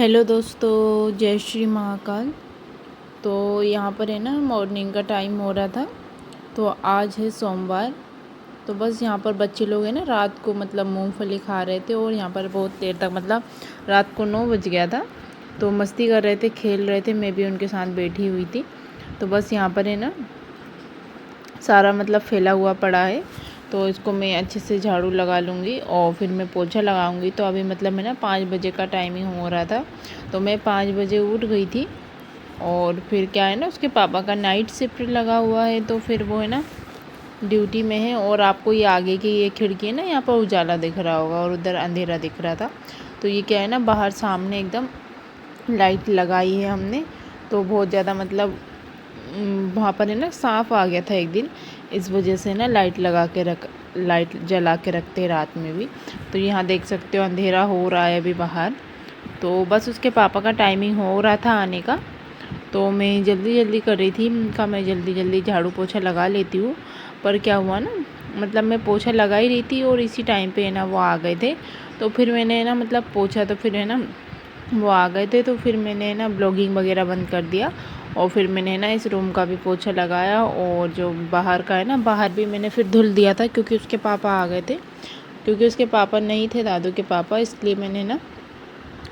Hello दोस्तों, जय श्री महाकाल। तो यहाँ पर है ना मॉर्निंग का टाइम हो रहा था। तो आज है सोमवार। तो बस यहाँ पर बच्चे लोग हैं ना रात को मतलब मूंगफली खा रहे थे और यहाँ पर बहुत देर तक मतलब रात को 9 बज गया था। तो मस्ती कर रहे थे, खेल रहे थे, मैं भी उनके साथ बैठी हुई थी। तो बस यहाँ पर है ना सारा मतलब फैला हुआ पड़ा है। तो इसको मैं अच्छे से झाड़ू लगा लूँगी और फिर मैं पोछा लगाऊंगी। तो अभी मतलब मैं ना 5 बजे का टाइमिंग हो रहा था। तो मैं 5 बजे उठ गई थी। और फिर क्या है ना उसके पापा का नाइट शिफ्ट लगा हुआ है, तो फिर वो है ना ड्यूटी में है। और आपको ये आगे की ये खिड़की है ना, यहाँ पर उजाला दिख रहा होगा और उधर अंधेरा दिख रहा था। तो ये क्या है ना बाहर सामने एकदम लाइट लगाई है हमने। तो बहुत ज़्यादा मतलब वहाँ पर है ना सांप आ गया था एक दिन, इस वजह से ना लाइट जला के रखते हैं रात में भी। तो यहाँ देख सकते हो अंधेरा हो रहा है अभी बाहर। तो बस उसके पापा का टाइमिंग हो रहा था आने का। तो मैं जल्दी जल्दी कर रही थी उनका, मैं जल्दी जल्दी झाड़ू पोछा लगा लेती हूँ। पर क्या हुआ ना मतलब मैं पोछा लगा ही रही थी और इसी टाइम पे है ना वो आ गए थे। तो फिर मैंने ना मतलब पोछा, तो फिर है ना वो आ गए थे। तो फिर मैंने ना ब्लॉगिंग वगैरह बंद कर दिया। और फिर मैंने ना इस रूम का भी पोछा लगाया और जो बाहर का है ना बाहर भी मैंने फिर धुल दिया था, क्योंकि उसके पापा आ गए थे। क्योंकि उसके पापा नहीं थे, दादू के पापा, इसलिए मैंने ना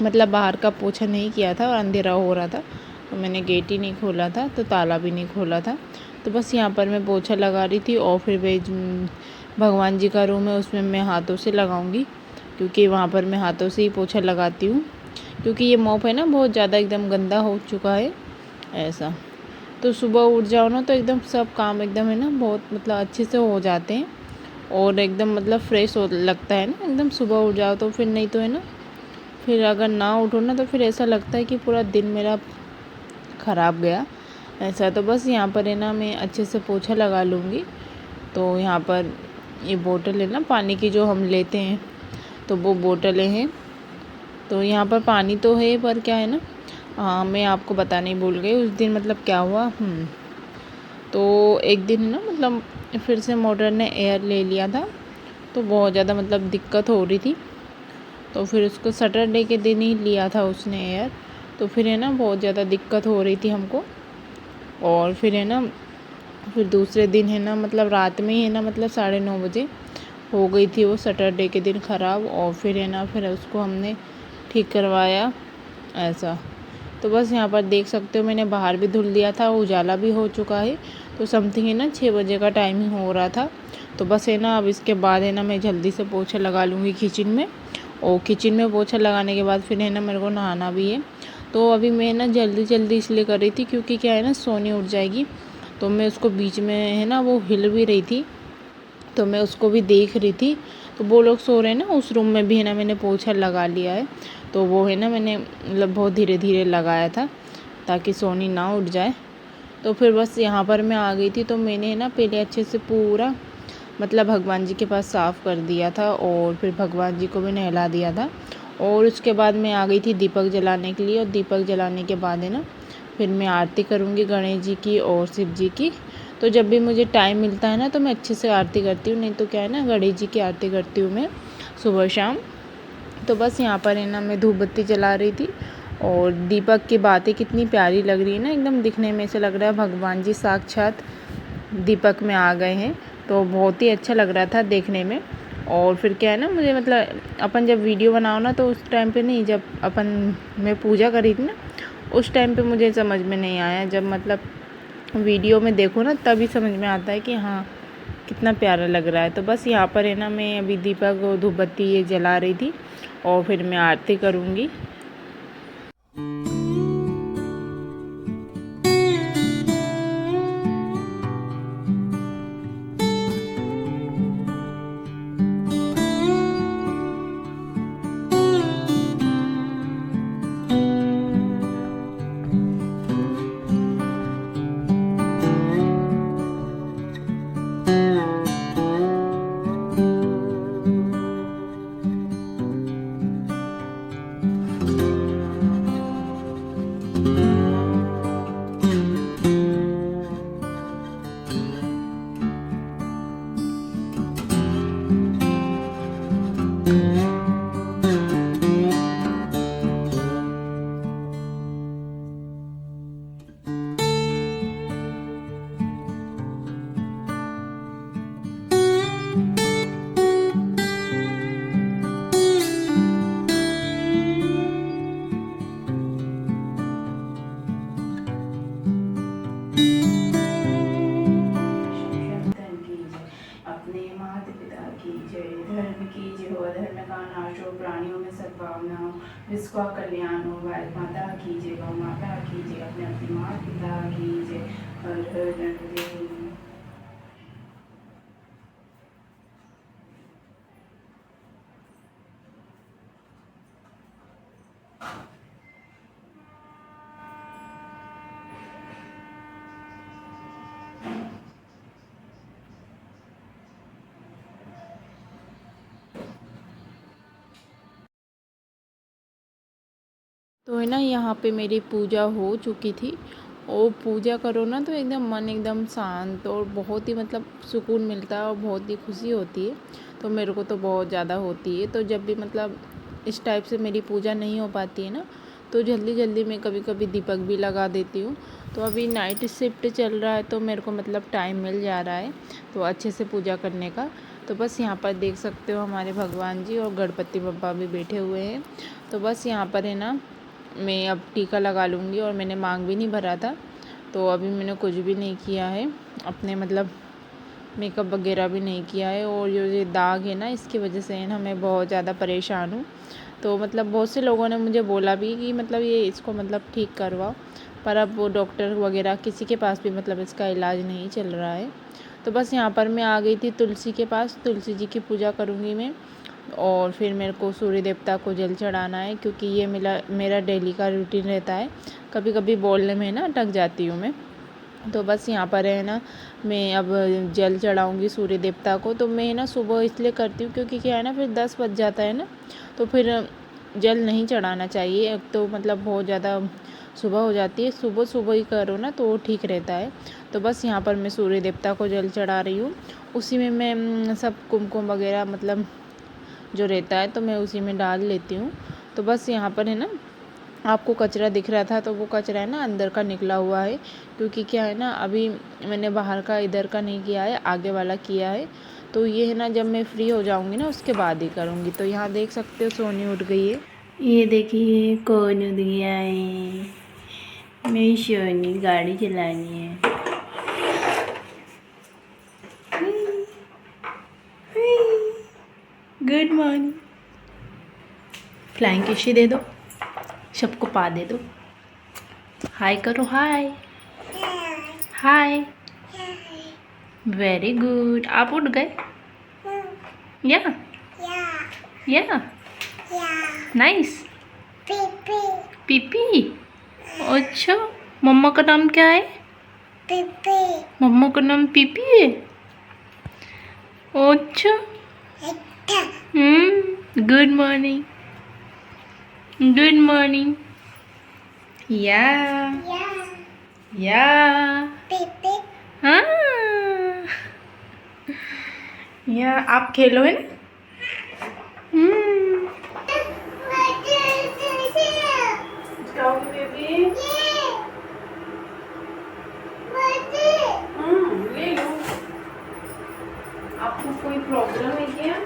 मतलब बाहर का पोछा नहीं किया था और अंधेरा हो रहा था। तो मैंने गेट ही नहीं खोला था, तो ताला भी नहीं खोला था। तो बस यहाँ पर मैं पोछा लगा रही थी। और फिर भगवान जी का रूम है उसमें मैं हाथों से लगाऊंगी, क्योंकि वहाँ पर मैं हाथों से ही पोछा लगाती हूँ। क्योंकि ये मॉप है ना बहुत ज़्यादा एकदम गंदा हो चुका है ऐसा। तो सुबह उठ जाओ ना तो एकदम सब काम एकदम है ना बहुत मतलब अच्छे से हो जाते हैं और एकदम मतलब फ्रेश हो लगता है ना एकदम सुबह उठ जाओ तो। फिर नहीं तो है ना फिर अगर ना उठो ना तो फिर ऐसा लगता है कि पूरा दिन मेरा ख़राब गया ऐसा। तो बस यहाँ पर है ना मैं अच्छे से पोछा लगा लूँगी। तो यहाँ पर ये बोतल है ना पानी की जो हम लेते हैं, तो वो बोतलें हैं। तो यहाँ पर पानी तो है, पर क्या है ना हाँ मैं आपको बताने ही भूल गई उस दिन मतलब क्या हुआ। तो एक दिन ना मतलब फिर से मोटर ने एयर ले लिया था। तो बहुत ज़्यादा मतलब दिक्कत हो रही थी। तो फिर उसको सैटरडे के दिन ही लिया था उसने एयर। तो फिर है ना बहुत ज़्यादा दिक्कत हो रही थी हमको। और फिर है ना फिर दूसरे दिन है ना मतलब रात में ही है ना मतलब 9:30 बजे हो गई थी वो सैटरडे के दिन ख़राब। और फिर है ना फिर उसको हमने ठीक करवाया ऐसा। तो बस यहाँ पर देख सकते हो मैंने बाहर भी धुल दिया था, उजाला भी हो चुका है। तो समथिंग है ना 6 बजे का टाइमिंग हो रहा था। तो बस है ना अब इसके बाद है ना मैं जल्दी से पोछा लगा लूँगी किचन में। और किचन में पोछा लगाने के बाद फिर है ना मेरे को नहाना भी है। तो अभी मैं ना जल्दी जल्दी इसलिए कर रही थी क्योंकि क्या है ना सोनी उठ जाएगी। तो मैं उसको बीच में है ना वो हिल भी रही थी, तो मैं उसको भी देख रही थी। तो वो लोग सो रहे हैं ना उस रूम में भी है ना मैंने पोछा लगा लिया है। तो वो है ना मैंने मतलब बहुत धीरे धीरे लगाया था ताकि सोनी ना उठ जाए। तो फिर बस यहाँ पर मैं आ गई थी। तो मैंने ना पहले अच्छे से पूरा मतलब भगवान जी के पास साफ़ कर दिया था और फिर भगवान जी को भी नहला दिया था। और उसके बाद मैं आ गई थी दीपक जलाने के लिए। और दीपक जलाने के बाद है ना फिर मैं आरती करूँगी गणेश जी की और शिव जी की। तो जब भी मुझे टाइम मिलता है ना तो मैं अच्छे से आरती करती हूँ, नहीं तो क्या है ना गणेश जी की आरती करती हूँ मैं सुबह शाम। तो बस यहाँ पर है ना मैं धूप बत्ती जला रही थी। और दीपक की बातें कितनी प्यारी लग रही है ना, एकदम दिखने में ऐसे लग रहा है भगवान जी साक्षात दीपक में आ गए हैं। तो बहुत ही अच्छा लग रहा था देखने में। और फिर क्या है ना मुझे मतलब अपन जब वीडियो बनाओ ना तो उस टाइम पे नहीं, जब अपन मैं पूजा करी थी ना उस टाइम पे मुझे समझ में नहीं आया। जब मतलब वीडियो में देखो ना तभी समझ में आता है कि हाँ कितना प्यारा लग रहा है। तो बस यहाँ पर है ना मैं अभी दीपक और धूप बत्ती ये जला रही थी और फिर मैं आरती करूँगी। विश्वा कल्याण हो, भारत माता की जय, गौ माता की जय, अपने अपने माँ पिता की जय। हर हर नंदे। तो है ना, यहाँ पे मेरी पूजा हो चुकी थी। और पूजा करो ना तो एकदम मन एकदम शांत और बहुत ही मतलब सुकून मिलता है और बहुत ही खुशी होती है। तो मेरे को तो बहुत ज़्यादा होती है। तो जब भी मतलब इस टाइप से मेरी पूजा नहीं हो पाती है ना, तो जल्दी जल्दी मैं कभी कभी दीपक भी लगा देती हूँ। तो अभी नाइट शिफ्ट चल रहा है तो मेरे को मतलब टाइम मिल जा रहा है तो अच्छे से पूजा करने का। तो बस यहाँ पर देख सकते हो हमारे भगवान जी और गणपति बप्पा भी बैठे हुए हैं। तो बस यहाँ पर है ना, मैं अब टीका लगा लूँगी। और मैंने मांग भी नहीं भरा था, तो अभी मैंने कुछ भी नहीं किया है, अपने मतलब मेकअप वगैरह भी नहीं किया है। और ये दाग है ना, इसकी वजह से है ना मैं बहुत ज़्यादा परेशान हूँ। तो मतलब बहुत से लोगों ने मुझे बोला भी कि मतलब ये इसको मतलब ठीक करवाओ, पर अब वो डॉक्टर वगैरह किसी के पास भी मतलब इसका इलाज नहीं चल रहा है। तो बस यहाँ पर मैं आ गई थी तुलसी के पास, तुलसी जी की पूजा करूँगी मैं। और फिर मेरे को सूर्य देवता को जल चढ़ाना है, क्योंकि ये मेरा डेली का रूटीन रहता है। कभी कभी बोलने में ना अटक जाती हूँ मैं। तो बस यहाँ पर है ना, मैं अब जल चढ़ाऊँगी सूर्य देवता को। तो मैं ना सुबह इसलिए करती हूँ क्योंकि क्या है ना, फिर 10 बज जाता है ना, तो फिर जल नहीं चढ़ाना चाहिए। एक तो मतलब बहुत ज़्यादा सुबह हो जाती है, सुबह सुबह ही करो ना तो ठीक रहता है। तो बस यहाँ पर मैं सूर्य देवता को जल चढ़ा रही हूँ। उसी में मैं सब कुमकुम वगैरह मतलब जो रहता है तो मैं उसी में डाल लेती हूँ। तो बस यहाँ पर है ना, आपको कचरा दिख रहा था तो वो कचरा है ना अंदर का निकला हुआ है, क्योंकि क्या है ना, अभी मैंने बाहर का इधर का नहीं किया है, आगे वाला किया है। तो ये है ना, जब मैं फ्री हो जाऊँगी ना उसके बाद ही करूँगी। तो यहाँ देख सकते हो सोनी उठ गई है। ये देखिए कौन उठ गया है। मेरी सोनी गाड़ी चलानी है। Good morning. फ्लाइंग किसी दे दो, सबको पा दे दो। हाय करो, हाय हाय। Very good. आप उठ गए? या या नाइस। पीपी। अच्छा, मम्मा का नाम क्या है? मम्मा का नाम पीपी है। अच्छा। Good morning, good morning. या या हाँ। या आप खेलो है ना। बेबी ले लो। आपको कोई प्रॉब्लम है क्या?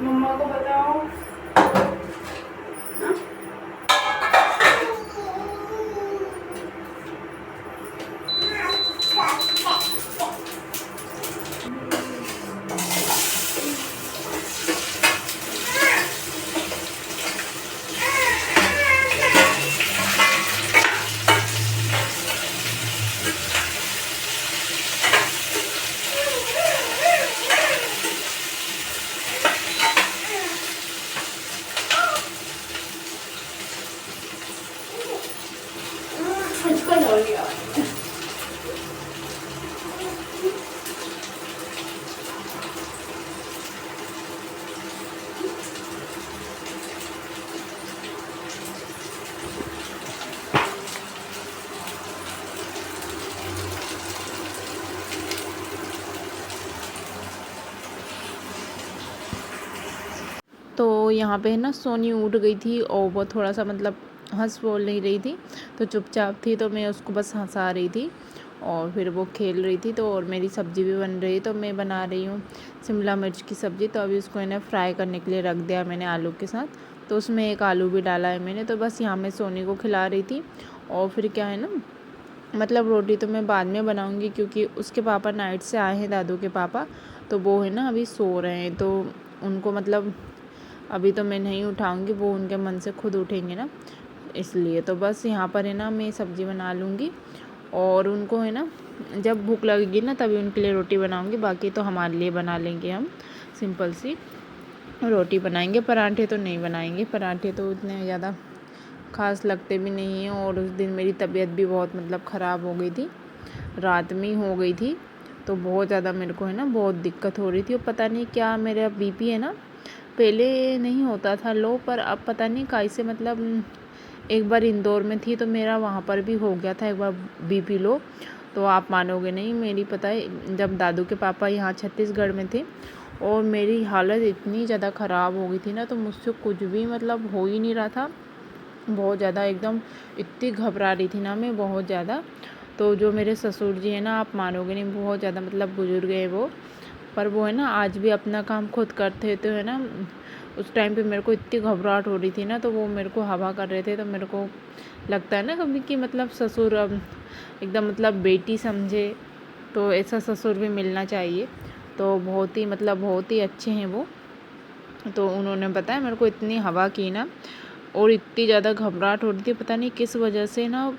मम्मा को बताओ। तो यहाँ पे है ना, सोनी उठ गई थी और वो थोड़ा सा मतलब हंस बोल नहीं रही थी, तो चुपचाप थी। तो मैं उसको बस हंसा रही थी और फिर वो खेल रही थी। तो और मेरी सब्ज़ी भी बन रही है, तो मैं बना रही हूँ शिमला मिर्च की सब्ज़ी। तो अभी उसको है ना फ्राई करने के लिए रख दिया मैंने आलू के साथ। तो उसमें एक आलू भी डाला है मैंने। तो बस यहाँ मैं सोनी को खिला रही थी। और फिर क्या है ना, मतलब रोटी तो मैं बाद में बनाऊँगी, क्योंकि उसके पापा नाइट से आए हैं, दादू के पापा। तो वो है ना अभी सो रहे हैं, तो उनको मतलब अभी तो मैं नहीं उठाऊँगी, वो उनके मन से खुद उठेंगे ना, इसलिए। तो बस यहाँ पर है ना मैं सब्ज़ी बना लूँगी और उनको है ना जब भूख लगेगी ना तभी उनके लिए रोटी बनाऊँगी, बाकी तो हमारे लिए बना लेंगे हम सिंपल सी रोटी बनाएंगे। पराठे तो नहीं बनाएंगे, पराठे तो इतने ज़्यादा ख़ास लगते भी नहीं हैं। और उस दिन मेरी तबीयत भी बहुत मतलब ख़राब हो गई थी, रात में ही हो गई थी, तो बहुत ज़्यादा मेरे को है ना बहुत दिक्कत हो रही थी। और पता नहीं क्या मेरा बीपी है ना, पहले नहीं होता था लो, पर अब पता नहीं कैसे मतलब एक बार इंदौर में थी तो मेरा वहाँ पर भी हो गया था एक बार बीपी लो। तो आप मानोगे नहीं, मेरी पता है जब दादू के पापा यहाँ छत्तीसगढ़ में थे और मेरी हालत इतनी ज़्यादा ख़राब हो गई थी ना, तो मुझसे कुछ भी मतलब हो ही नहीं रहा था, बहुत ज़्यादा एकदम इतनी घबरा रही थी ना मैं, बहुत ज़्यादा। तो जो मेरे ससुर जी हैं ना, आप मानोगे नहीं, बहुत ज़्यादा मतलब बुजुर्ग हैं वो, पर वो है ना आज भी अपना काम खुद करते तो है ना। उस टाइम पे मेरे को इतनी घबराहट हो रही थी ना, तो वो मेरे को हवा कर रहे थे, तो मेरे को लगता है ना कभी कि मतलब ससुर एकदम मतलब बेटी समझे, तो ऐसा ससुर भी मिलना चाहिए। तो बहुत ही मतलब बहुत ही अच्छे हैं वो। तो उन्होंने बताया मेरे को इतनी हवा की ना, और इतनी ज़्यादा घबराहट हो रही थी, पता नहीं किस वजह से ना।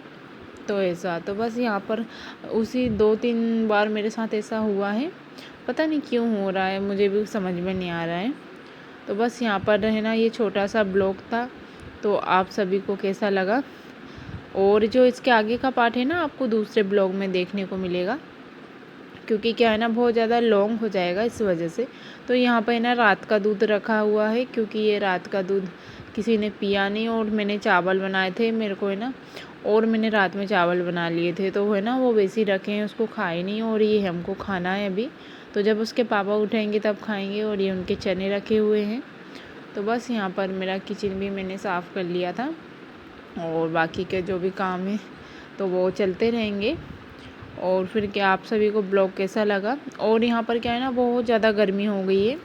तो ऐसा तो बस यहाँ पर उसी 2-3 बार मेरे साथ ऐसा हुआ है, पता नहीं क्यों हो रहा है, मुझे भी समझ में नहीं आ रहा है। तो बस यहाँ पर है ना ये छोटा सा ब्लॉग था, तो आप सभी को कैसा लगा, और जो इसके आगे का पार्ट है ना आपको दूसरे ब्लॉग में देखने को मिलेगा, क्योंकि क्या है ना बहुत ज़्यादा लॉन्ग हो जाएगा इस वजह से। तो यहाँ पर है ना रात का दूध रखा हुआ है, क्योंकि ये रात का दूध किसी ने पिया नहीं, और मैंने चावल बनाए थे मेरे को है ना, और मैंने रात में चावल बना लिए थे, तो है ना वो वैसे ही रखे हैं, उसको खाए नहीं, और ये हमको खाना है अभी। तो जब उसके पापा उठेंगे तब खाएंगे। और ये उनके चने रखे हुए हैं। तो बस यहाँ पर मेरा किचन भी मैंने साफ़ कर लिया था, और बाकी के जो भी काम है तो वो चलते रहेंगे। और फिर क्या आप सभी को ब्लॉग कैसा लगा। और यहाँ पर क्या है ना बहुत ज़्यादा गर्मी हो गई है,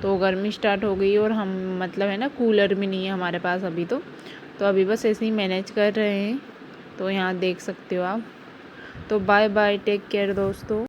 तो गर्मी स्टार्ट हो गई, और हम मतलब है ना कूलर भी नहीं है हमारे पास अभी, तो अभी बस ऐसे ही मैनेज कर रहे हैं। तो यहाँ देख सकते हो आप। तो बाय बाय, टेक केयर दोस्तों।